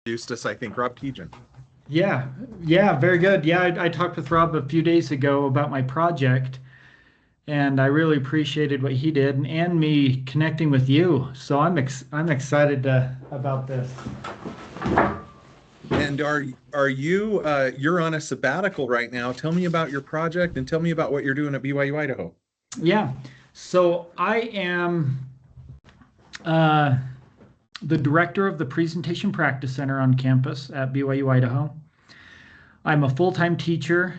Eustace, I think, Rob Keegan. Yeah, yeah, very good. Yeah, I talked with Rob a few days ago about my project, and I really appreciated what he did and me connecting with you. So I'm excited about this. And are you you're on a sabbatical right now? Tell me about your project and tell me about what you're doing at BYU Idaho. Yeah, so I am uh, the director of the Presentation Practice Center on campus at BYU Idaho. I'm a full-time teacher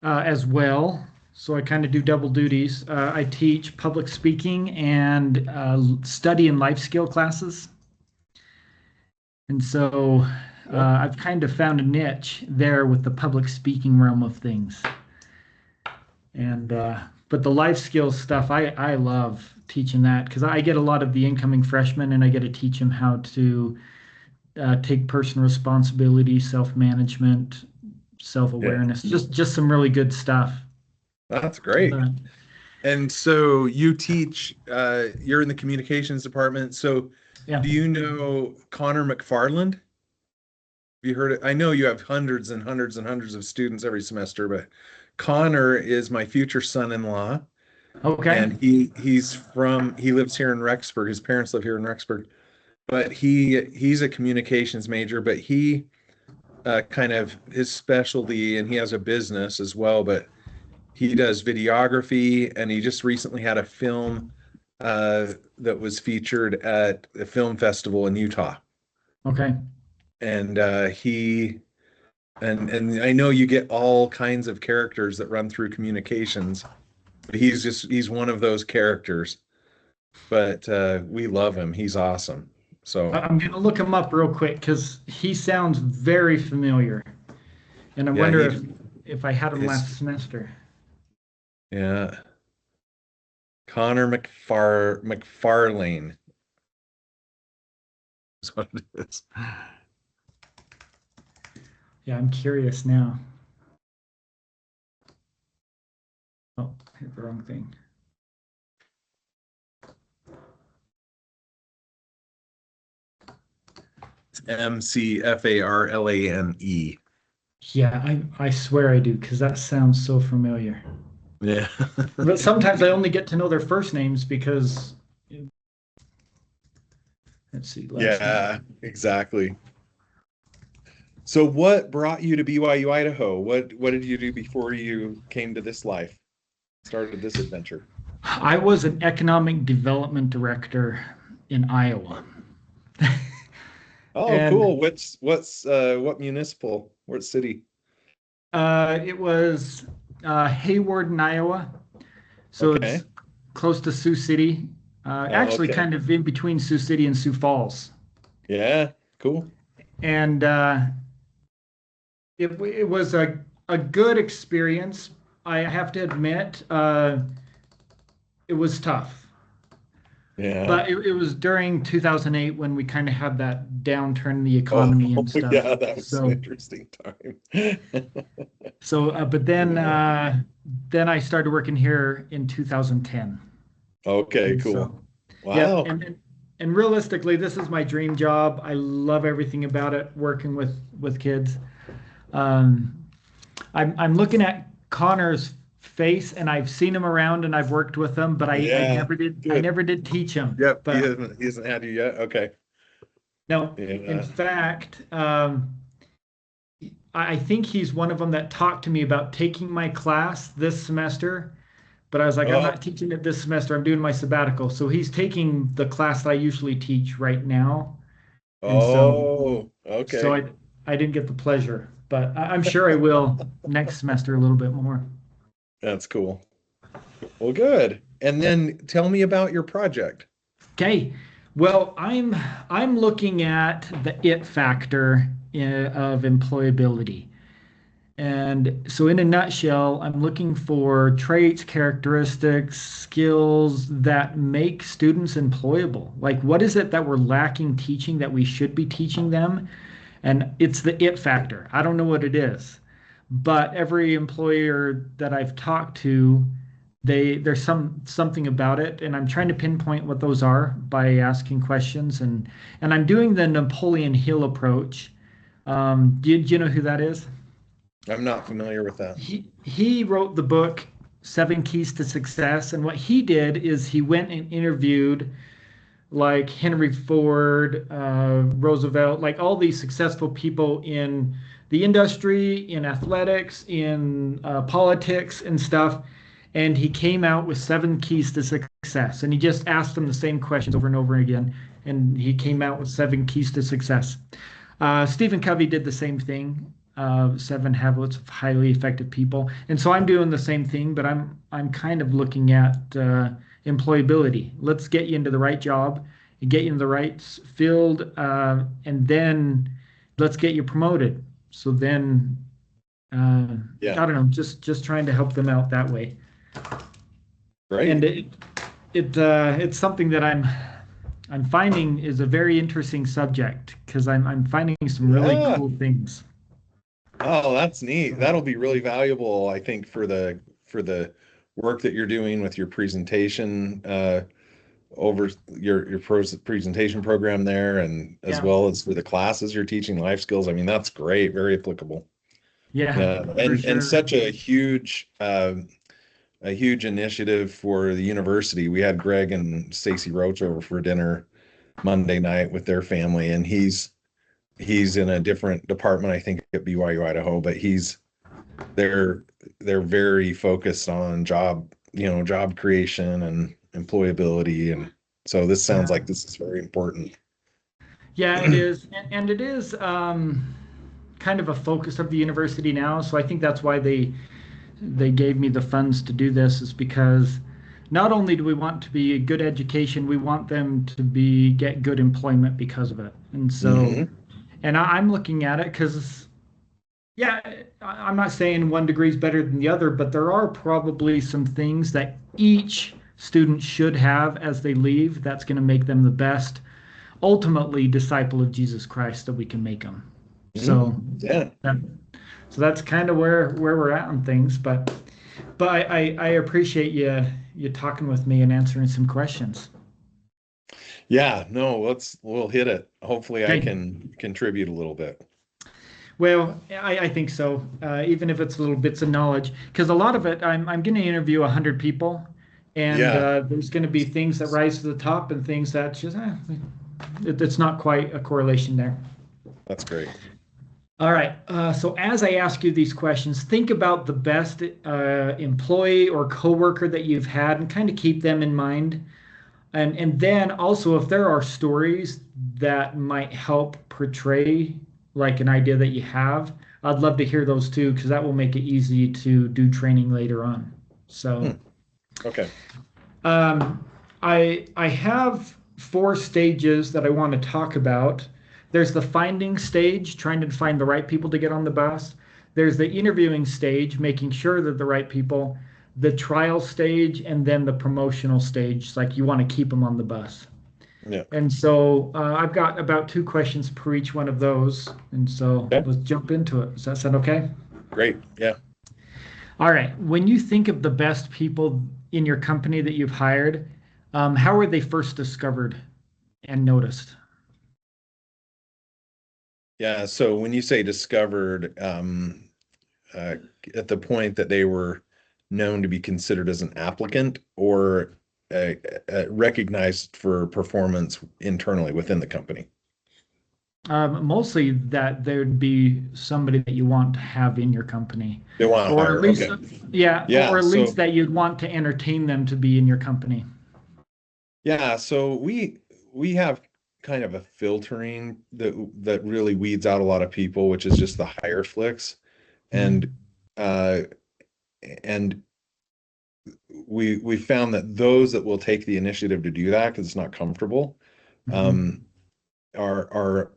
as well. So I kind of do double duties. I teach public speaking and study and life skill classes. And so Cool. I've kind of found a niche there with the public speaking realm of things. And but the life skills stuff, I love teaching that because I get a lot of the incoming freshmen and I get to teach them how to take personal responsibility, self-management, Yeah, self-awareness, just some really good stuff. that's great. But And so you teach, you're in the communications department. So yeah. do you know Connor McFarland? Have you heard it? I know you have hundreds and hundreds and hundreds of students every semester, but Connor is my future son-in-law. Okay. And he lives here in Rexburg. His parents live here in Rexburg, but he's a communications major, but he kind of his specialty, and he has a business as well, but he does videography, and he just recently had a film that was featured at a film festival in Utah. Okay. And he and I know you get all kinds of characters that run through communications, but he's one of those characters. But we love him. He's awesome. So I'm gonna look him up real quick because he sounds very familiar, and I yeah, wonder he if I had him is last semester. yeah. McFarlane is what it is. Yeah, I'm curious now. Oh, hit the wrong thing. It's McFarlane. Yeah, I swear I do because that sounds so familiar. Yeah. But sometimes I only get to know their first names because let's see, last name. Yeah, exactly. So what brought you to BYU Idaho? What did you do before you came to this life? Started this adventure? I was an economic development director in Iowa. Oh, And cool. What municipal? What city? it was Hayward in Iowa. So it's Okay. close to Sioux City, Oh, actually okay. kind of in between Sioux City and Sioux Falls. Yeah, cool. And it was a good experience. I have to admit, it was tough. Yeah. But it was during 2008 when we kind of had that downturn in the Oh, economy and stuff. yeah, that was an So, interesting time. but then Yeah. then I started working here in 2010. Okay, And cool. so, yep. Wow. And realistically, this is my dream job. I love everything about it, working with kids. Um, I'm looking at Connor's face, and I've seen him around, and I've worked with him, but Yeah, I good. ne'er did teach him. Yep, But he hasn't had you yet. Okay. no, in Yeah. fact, I think he's one of them that talked to me about taking my class this semester. But I was like, I'm Oh, not teaching it this semester. I'm doing my sabbatical. So he's taking the class that I usually teach right now. And oh, so okay. I didn't get the pleasure, but I'm sure I will next semester a little bit more. That's cool. Well, good. And then tell me about your project. Okay. Well, I'm looking at the it factor of employability. And so, in a nutshell, I'm looking for traits, characteristics, skills that make students employable. Like, what is it that we're lacking teaching that we should be teaching them? And it's the it factor. I don't know what it is, but every employer that I've talked to there's something about it, and I'm trying to pinpoint what those are by asking questions, and I'm doing the Napoleon Hill approach. Do you know who that is? I'm not familiar with that. He wrote the book Seven Keys to Success, and what he did is he went and interviewed like Henry Ford, Roosevelt, like all these successful people in the industry, in athletics, in politics and stuff. And he came out with seven keys to success. And he just asked them the same questions over and over again. And he came out with seven keys to success. Stephen Covey did the same thing. Seven habits of highly effective people. And so I'm doing the same thing, but I'm kind of looking at employability. Let's get you into the right job and get you in the right field, and then let's get you promoted. So then, Yeah. I don't know, just trying to help them out that way. Right. And it's something that I'm finding is a very interesting subject because I'm finding some really cool things. Oh, that's neat. That'll be really valuable, I think, for the work that you're doing with your presentation, over your presentation program there, and as well as for the classes you're teaching life skills. I mean, that's great, very applicable. Yeah, and sure. such a huge initiative for the university. We had Greg and Stacy Roach over for dinner Monday night with their family, and he's in a different department, I think, at BYU Idaho, but they're very focused on job creation and employability, and so this sounds like this is very important. Yeah, it is, and it is kind of a focus of the university now. So I think that's why they gave me the funds to do this, is because not only do we want to be a good education, we want them to get good employment because of it. And so, and I'm looking at it because, yeah, I'm not saying one degree is better than the other, but there are probably some things that each student should have as they leave that's going to make them the best, ultimately, disciple of Jesus Christ that we can make them. So, yeah. So that's kind of where we're at on things, but I appreciate you talking with me and answering some questions. Yeah, no, we'll hit it. Hopefully I Okay. can contribute a little bit. Well, I think so, even if it's little bits of knowledge, because a lot of it, I'm going to interview 100 people, and there's going to be things that rise to the top and things that just, it's not quite a correlation there. That's great. All right. So as I ask you these questions, think about the best employee or coworker that you've had and kind of keep them in mind. And then also, if there are stories that might help portray like an idea that you have, I'd love to hear those too, because that will make it easy to do training later on. So, okay. I have 4 stages that I want to talk about. There's the finding stage, trying to find the right people to get on the bus. There's the interviewing stage, making sure that the right people, the trial stage, and then the promotional stage, like you want to keep them on the bus. Yeah. And so I've got about 2 questions per each one of those. And so let's jump into it. Does that sound okay? Great. Yeah. All right. When you think of the best people in your company that you've hired, how were they first discovered and noticed? Yeah. So when you say discovered, at the point that they were known to be considered as an applicant, or recognized for performance internally within the company? Mostly that there'd be somebody that you want to have in your company, They want to or hire. at least, Yeah. or at least that you'd want to entertain them to be in your company. Yeah. So we have kind of a filtering that really weeds out a lot of people, which is just the hire flicks. And we found that those that will take the initiative to do that, because it's not comfortable, are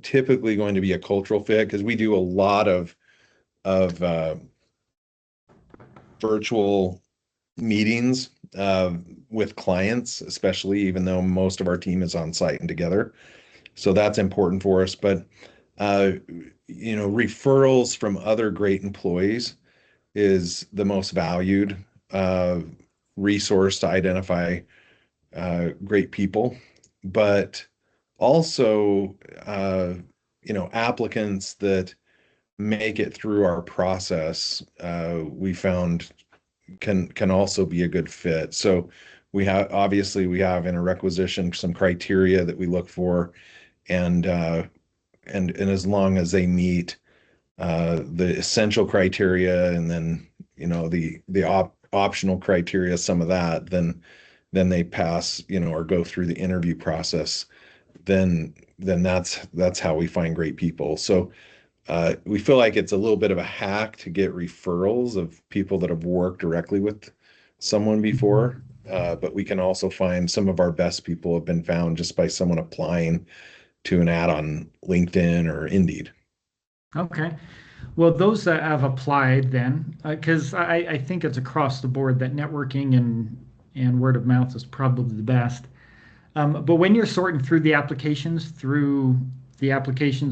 typically going to be a cultural fit, because we do a lot of virtual meetings with clients, especially, even though most of our team is on site and together. So that's important for us. But referrals from other great employees is the most valued resource to identify great people, but also applicants that make it through our process, we found can also be a good fit. So we have in a requisition some criteria that we look for, and as long as they meet the essential criteria, and then the optional criteria, some of that, then they pass, or go through the interview process. Then that's how we find great people. So we feel like it's a little bit of a hack to get referrals of people that have worked directly with someone before. But we can also find some of our best people have been found just by someone applying to an ad on LinkedIn or Indeed. Okay. Well, those that have applied then, because I think it's across the board that networking and word of mouth is probably the best. But when you're sorting through the applications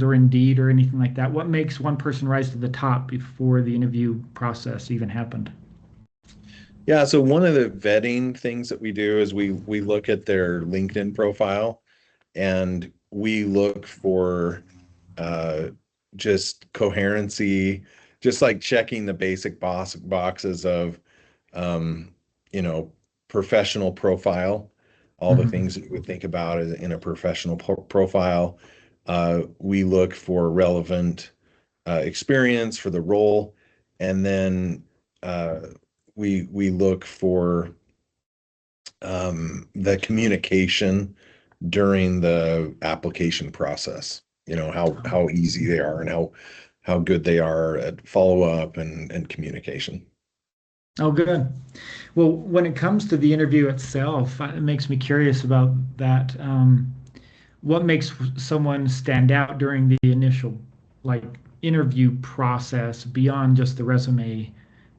or Indeed or anything like that, what makes one person rise to the top before the interview process even happened? Yeah, so one of the vetting things that we do is we look at their LinkedIn profile, and we look for uh, just coherency, just like checking the basic boxes of um, you know, professional profile, all the Mhm. things that you would think about in a professional profile. We look for relevant experience for the role, and then uh, we look for the communication during the application process. How easy they are, and how good they are at follow up and communication. Oh, good. Well, when it comes to the interview itself, it makes me curious about that. What makes someone stand out during the initial like interview process beyond just the resume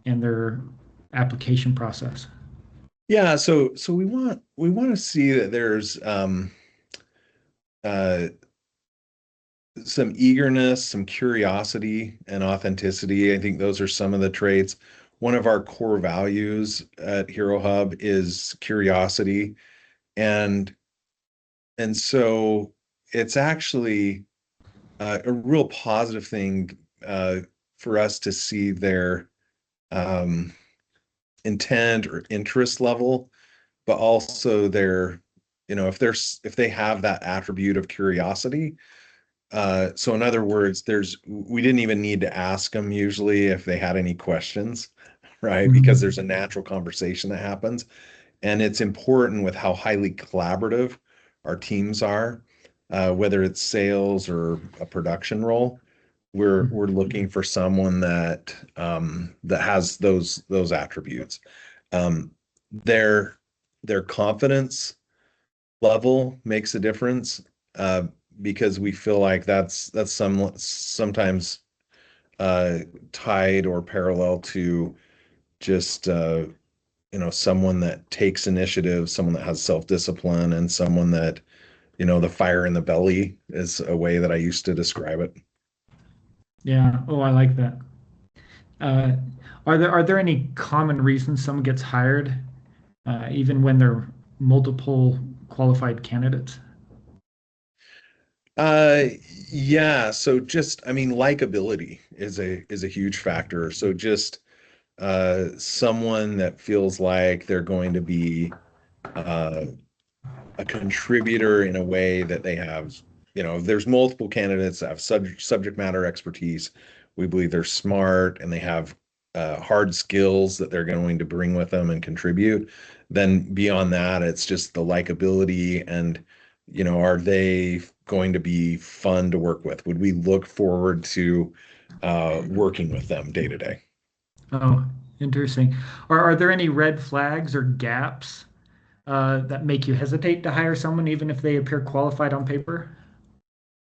and their application process? Yeah, so we want to see that there's uh, some eagerness, some curiosity, and authenticity. I think those are some of the traits. One of our core values at Hero Hub is curiosity, and so it's actually a real positive thing uh, for us to see their um, intent or interest level, but also their, if they have that attribute of curiosity. So in other words, we didn't even need to ask them usually if they had any questions, right? Because Mhm. there's a natural conversation that happens. And it's important with how highly collaborative our teams are, whether it's sales or a production role. We're looking for someone that has those attributes. Um, their their confidence level makes a difference, uh, because we feel like that's sometimes uh, tied or parallel to just someone that takes initiative, someone that has self-discipline, and someone that, the fire in the belly is a way that I used to describe it. Yeah. Oh, I like that. Uh, are there any common reasons someone gets hired, even when there are multiple qualified candidates? Uh, yeah. So just, I mean, likability is a huge factor. So just someone that feels like they're going to be uh, a contributor in a way that they have, there's multiple candidates that have subject matter expertise. We believe they're smart and they have hard skills that they're going to bring with them and contribute. Then beyond that, it's just the likability and, are they going to be fun to work with? Would we look forward to working with them day to day? Oh, interesting. Are there any red flags or gaps that make you hesitate to hire someone even if they appear qualified on paper?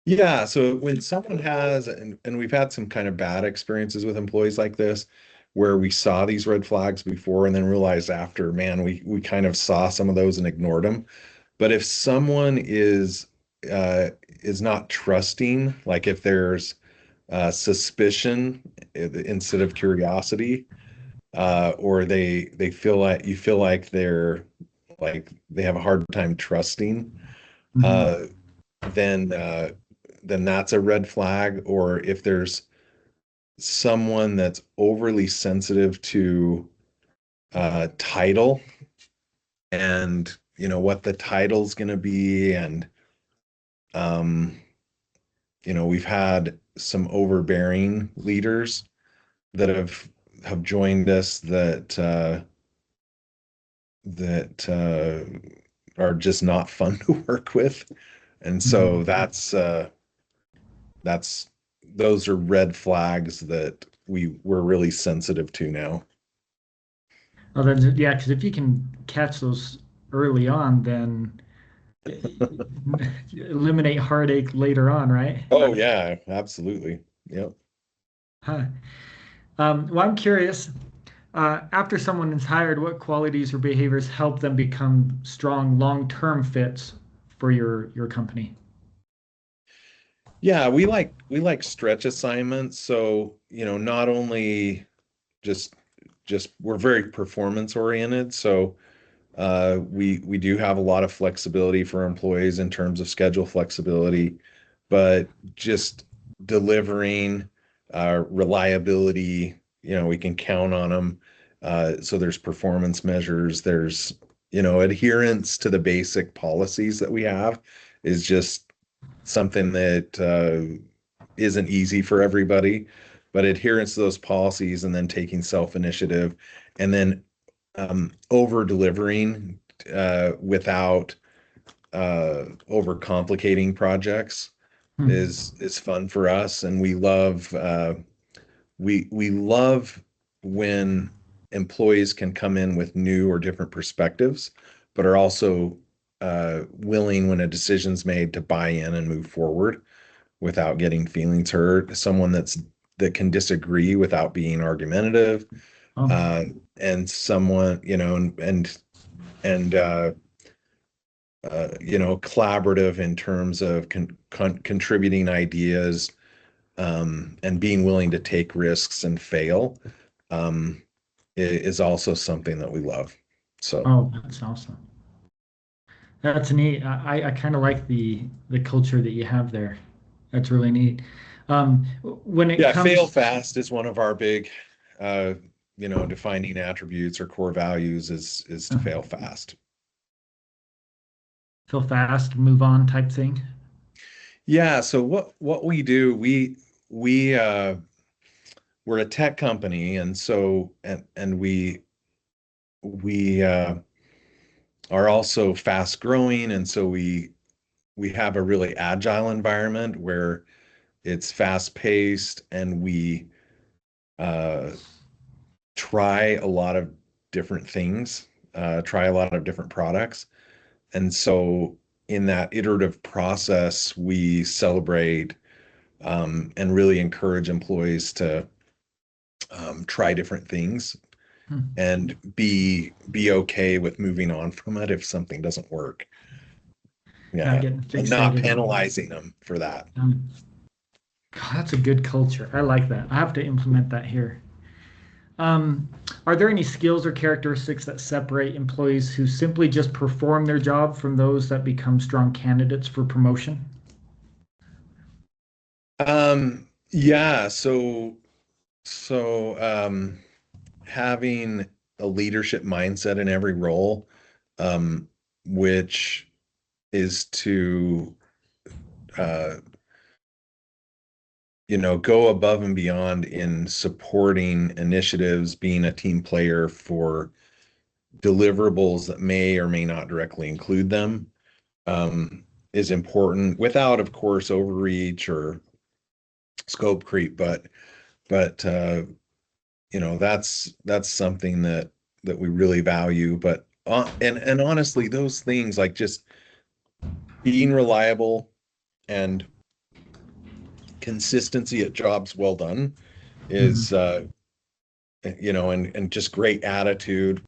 Yeah, so when someone has, and we've had some kind of bad experiences with employees like this, where we saw these red flags before and then realized after, man, we kind of saw some of those and ignored them. But if someone is not trusting, like if there's suspicion instead of curiosity, or they feel like you feel like they have a hard time trusting, Mhm. uh, then then that's a red flag. Or if there's someone that's overly sensitive to title, and what the title's going to be, and um, we've had some overbearing leaders that have joined us that are just not fun to work with. And so Mhm. that's those are red flags that we're really sensitive to now. Well, then, yeah, because if you can catch those early on, then eliminate heartache later on, right? Oh yeah, absolutely. Yep. Huh. Well, I'm curious. After someone is hired, what qualities or behaviors help them become strong long-term fits for your company? Yeah, we like stretch assignments. So, not only just we're very performance oriented. So we do have a lot of flexibility for employees in terms of schedule flexibility, but just delivering reliability, we can count on them. So there's performance measures, there's adherence to the basic policies that we have is just something that isn't easy for everybody, but adherence to those policies and then taking self-initiative, and then over delivering without over complicating projects Hmm. is fun for us. And we love when employees can come in with new or different perspectives, but are also willing, when a decision's made, to buy in and move forward without getting feelings hurt. Someone that can disagree without being argumentative, Oh, uh, and someone, and collaborative in terms of contributing ideas, and being willing to take risks and fail, um, is also something that we love. So oh, that's awesome. That's neat. I kind of like the culture that you have there. That's really neat. When it yeah, fail comes fast is one of our big, uh, defining attributes or core values is to fail fast. feel fast, move on type thing. Yeah. So what we do, we're a tech company, and so and we are also fast growing, and so we have a really agile environment where it's fast paced, and we uh, try a lot of different things, try a lot of different products. And so in that iterative process, we celebrate, and really encourage employees to try different things Hmm. and be okay with moving on from it if something doesn't work. Not Yeah. getting And not fixated on. penalizing them for that. God, that's a good culture. I like that. I have to implement that here. Um, are there any skills or characteristics that separate employees who simply just perform their job from those that become strong candidates for promotion? Yeah, so having a leadership mindset in every role, um, which is to uh, go above and beyond in supporting initiatives, being a team player for deliverables that may or may not directly include them, is important, without, of course, overreach or scope creep. But that's something that we really value. But and honestly, those things, like just being reliable and consistency at jobs well done, is Mhm. and just great attitude,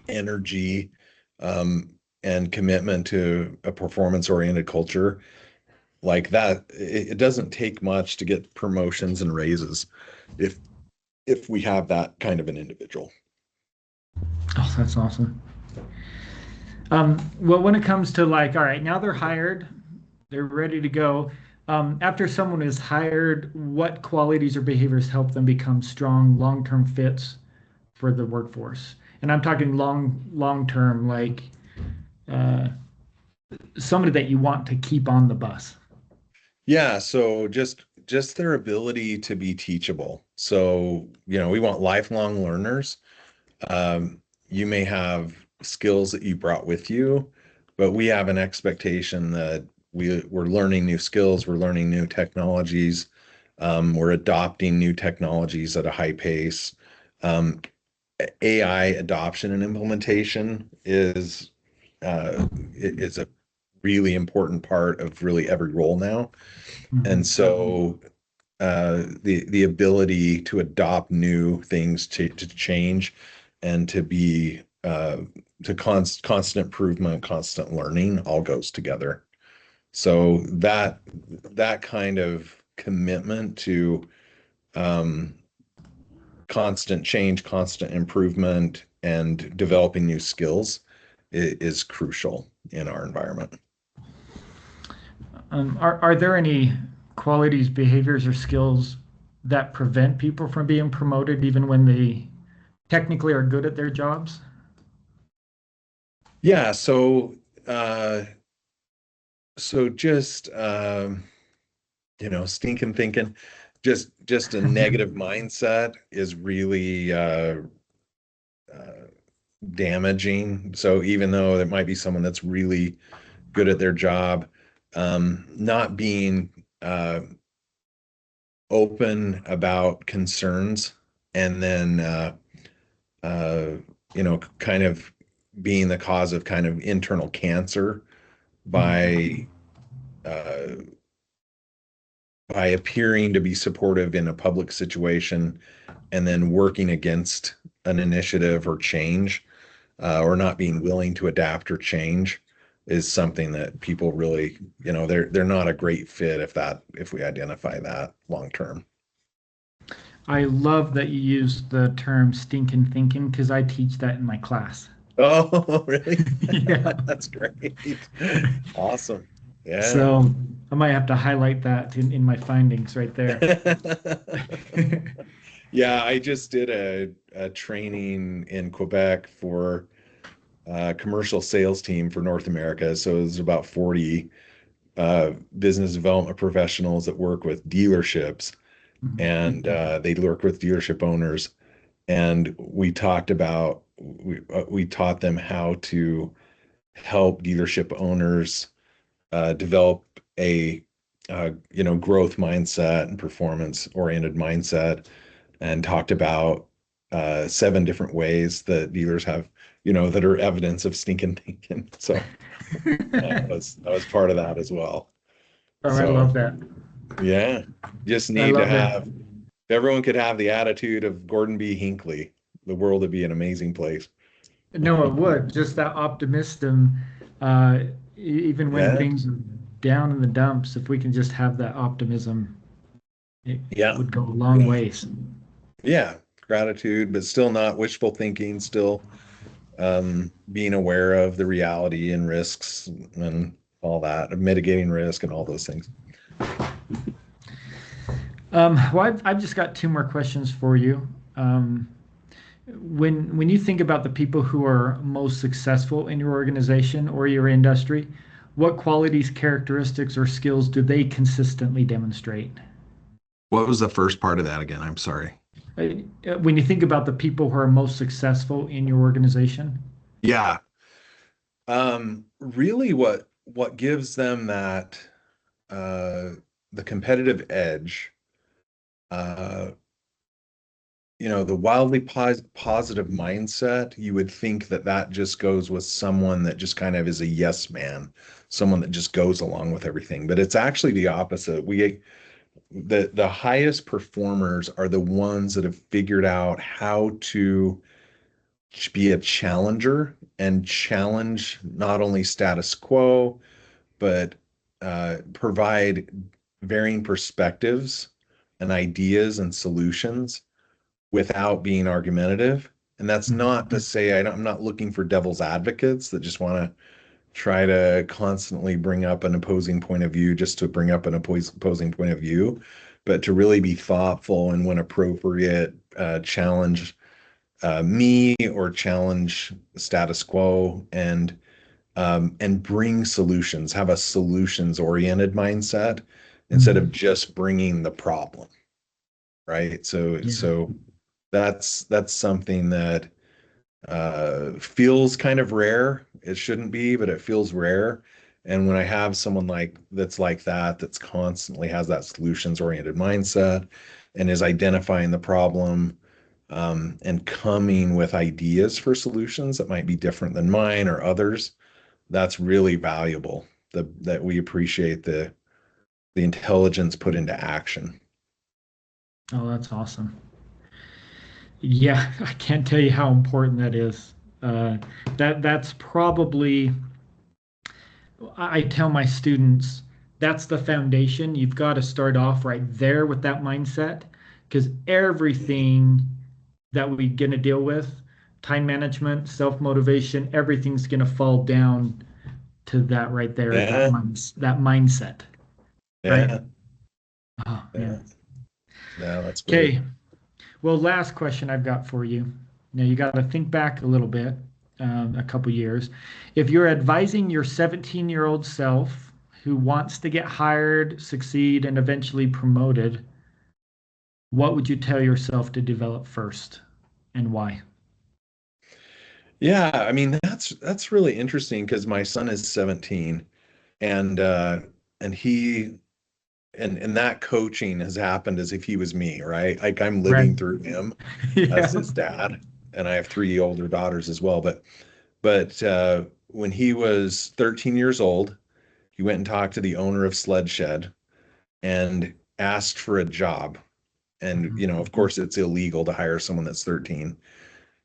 energy, um, and commitment to a performance oriented culture like that. It doesn't take much to get promotions and raises. If if we have that kind of an individual. Oh, that's awesome. Well, when it comes to like, all right, now they're hired, they're ready to go. After someone is hired, what qualities or behaviors help them become strong, long-term fits for the workforce? And I'm talking long-term, like uh, somebody that you want to keep on the bus. Yeah, so just their ability to be teachable. So, we want lifelong learners. You may have skills that you brought with you, but we have an expectation that we're learning new skills, we're learning new technologies, we're adopting new technologies at a high pace. Um, AI adoption and implementation is a really important part of really every role now. And Mhm. so the ability to adopt new things to change and to be to constant improvement, constant learning all goes together. So that kind of commitment to um, constant change, constant improvement, and developing new skills is crucial in our environment. Are there any qualities, behaviors, or skills that prevent people from being promoted even when they technically are good at their jobs? Yeah, uh, so just stinking thinking, just a negative mindset is really uh, damaging. So even though it might be someone that's really good at their job, not being open about concerns, and then uh, kind of being the cause of kind of internal cancer by uh, by appearing to be supportive in a public situation and then working against an initiative or change, or not being willing to adapt or change is something that people really, they're not a great fit if we identify that long term. I love that you use the term stinking thinking because I teach that in my class. Oh, really? Yeah. That's great. Awesome. Yeah. So I might have to highlight that in my findings right there. Yeah, I just did a training in Quebec for a commercial sales team for North America. So it was about 40 business development professionals that work with dealerships, Mhm. and they work with dealership owners. And we taught them how to help dealership owners develop a growth mindset and performance oriented mindset, and talked about 7 different ways that dealers have, that are evidence of stinking thinking. So that was part of that as well. Oh, I So love that. yeah, just I need to love it. have, if everyone could have the attitude of Gordon B. Hinckley, the world would be an amazing place. No, it would. Just that optimism, even when Yeah, things are down in the dumps, if we can just have that optimism, it yeah, would go a long yeah, ways. yeah. Gratitude, but still not wishful thinking, still being aware of the reality and risks and all that, mitigating risk and all those things. Well, I've just got two more questions for you. Um, when you think about the people who are most successful in your organization or your industry, what qualities, characteristics, or skills do they consistently demonstrate? What was the first part of that again? I'm sorry. When you think about the people who are most successful in your organization, Yeah. Really what gives them that uh the competitive edge, uh the wildly positive mindset, you would think that that just goes with someone that just kind of is a yes man, someone that just goes along with everything. But it's actually the opposite. The highest performers are the ones that have figured out how to be a challenger and challenge not only status quo, but provide varying perspectives and ideas and solutions without being argumentative. And that's not to say I'm not looking for devil's advocates that just want to try to constantly bring up an opposing point of view just to bring up an opposing point of view, but to really be thoughtful and when appropriate, challenge me or challenge status quo and bring solutions, have a solutions oriented mindset instead of just bringing the problem. Right. So that's something that feels kind of rare. It shouldn't be, but it feels rare. And when I have someone that's like that, that's constantly has that solutions oriented mindset and is identifying the problem, and coming with ideas for solutions that might be different than mine or others, that's really valuable. That we appreciate the intelligence put into action. Oh, that's awesome. Yeah, I can't tell you how important that is. That's probably, I tell my students, that's the foundation. You've got to start off right there with that mindset, because everything that we're going to deal with, time management, self-motivation, everything's going to fall down to that right there, Yeah, that mindset, right? yeah, Oh, yeah, man. yeah, that's great. Okay. Well, last question I've got for you. Now you got to think back a little bit, a couple years. If you're advising your 17-year-old self who wants to get hired, succeed, and eventually promoted, what would you tell yourself to develop first and why? Yeah, I mean that's really interesting because my son is 17, and and he and that coaching has happened as if he was me, right? Like I'm Right. living through him as Yeah. his dad, and I have three older daughters as well. But when he was 13 years old, he went and talked to the owner of Sled Shed and asked for a job. And Mhm. of course, it's illegal to hire someone that's 13,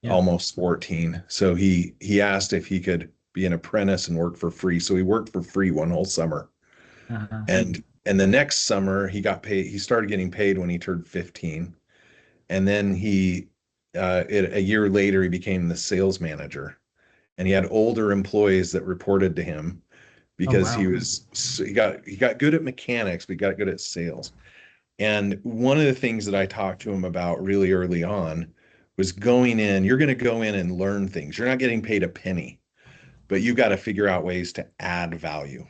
Yeah. almost 14. So he asked if he could be an apprentice and work for free. So he worked for free one whole summer. Uh-huh. And the next summer he got paid. He started getting paid when he turned 15. And then a year later, he became the sales manager. And he had older employees that reported to him Oh, because wow. he got good at mechanics, but he got good at sales. And one of the things that I talked to him about really early on was going in, you're going to go in and learn things. You're not getting paid a penny, but you got to figure out ways to add value.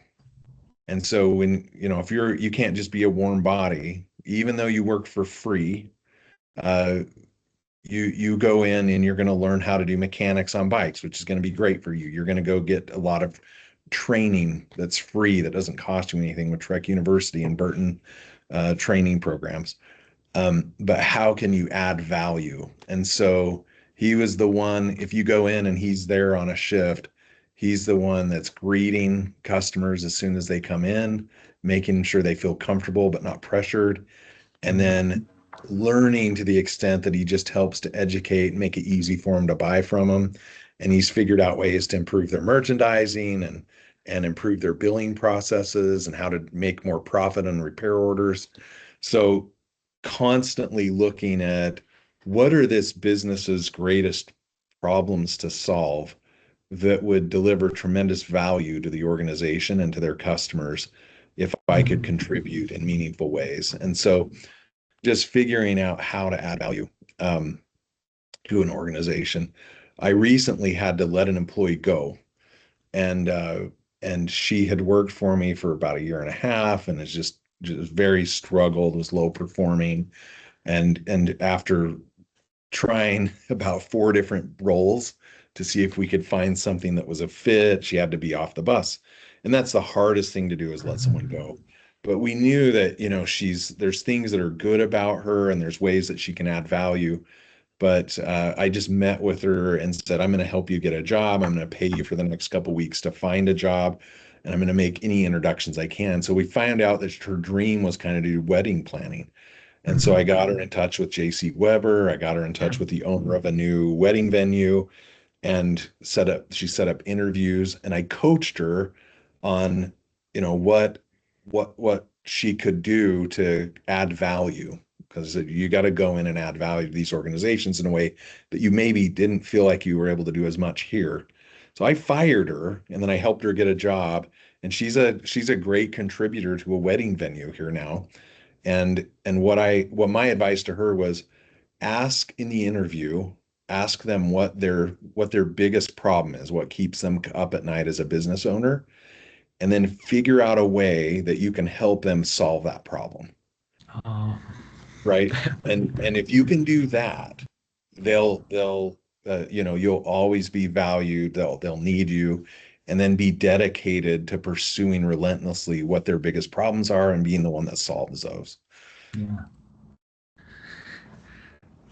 And so if you can't just be a warm body, even though you work for free, uh, you go in and you're going to learn how to do mechanics on bikes, which is going to be great for you. You're going to go get a lot of training that's free that doesn't cost you anything with Trek University and Burton training programs. But how can you add value? And so he was the one, if you go in and he's there on a shift, he's the one that's greeting customers as soon as they come in, making sure they feel comfortable but not pressured, and Mhm. then learning to the extent that he just helps to educate, make it easy for them to buy from him. And he's figured out ways to improve their merchandising and improve their billing processes and how to make more profit on repair orders. So constantly looking at what are this business's greatest problems to solve that would deliver tremendous value to the organization and to their customers if I could Mhm. contribute in meaningful ways. And so just figuring out how to add value um, to an organization. I recently had to let an employee go, and she had worked for me for about a year and a half, and is just very struggled, was low performing, and after trying about four different roles to see if we could find something that was a fit, she had to be off the bus, and that's the hardest thing to do is let someone go. But we knew that there's things that are good about her and there's ways that she can add value. But I just met with her and said, I'm going to help you get a job. I'm going to pay you for the next couple of weeks to find a job, and I'm going to make any introductions I can. So we found out that her dream was kind of to do wedding planning. And so I Mhm. got her in touch with JC Weber. I got her in Yeah. touch with the owner of a new wedding venue and she set up interviews, and I coached her on, what she could do to add value. because you got to go in and add value to these organizations in a way that you maybe didn't feel like you were able to do as much here. So I fired her, and then I helped her get a job, and she's a great contributor to a wedding venue here now. And what my advice to her was, ask in the interview, ask them what their biggest problem is, what keeps them up at night as a business owner, and then figure out a way that you can help them solve that problem. Oh, Right. And if you can do that, they'll you'll always be valued. They'll need you, and then be dedicated to pursuing relentlessly what their biggest problems are and being the one that solves those. yeah.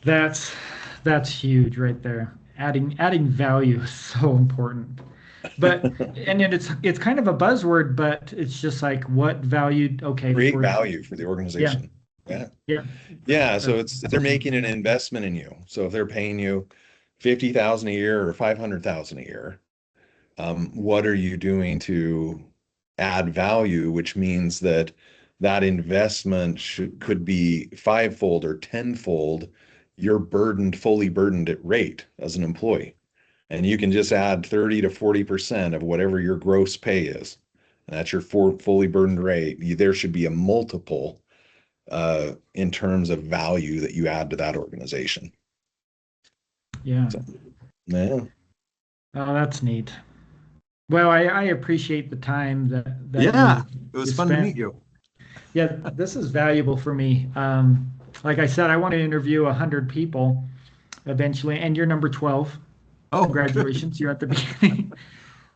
That's huge right there. Adding value is so important. But and then it's kind of a buzzword, but it's just like what value, okay, Create value for the organization. Yeah. yeah. Yeah. So they're making an investment in you. So if they're paying you 50,000 a year or 500,000 a year, what are you doing to add value, which means that investment could be fivefold or tenfold your fully burdened at rate as an employee. And you can just add 30 to 40% of whatever your gross pay is. And that's your fully burdened rate. There should be a multiple in terms of value that you add to that organization. Yeah. So, yeah. Oh, that's neat. Well, I appreciate the time that Yeah, it you was fun to meet you. Yeah, this is valuable for me. Like I said, I want to interview 100 people eventually, and you're number 12. Oh, congratulations! Good. You're at the beginning.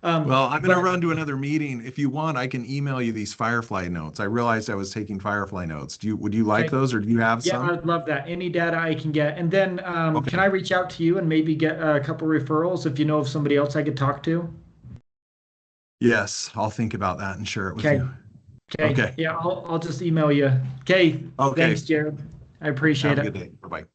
Well, I'm going to run to another meeting. If you want, I can email you these Firefly notes. I realized I was taking Firefly notes. Would you like those, or do you have some? Yeah, I'd love that. Any data I can get. And then Okay. Can I reach out to you and maybe get a couple referrals if you know of somebody else I could talk to? Yes, I'll think about that and share it with you. Okay. Okay. Yeah, I'll just email you. Okay. Okay. Thanks, Jared. I appreciate Have it. a good day. Bye-bye.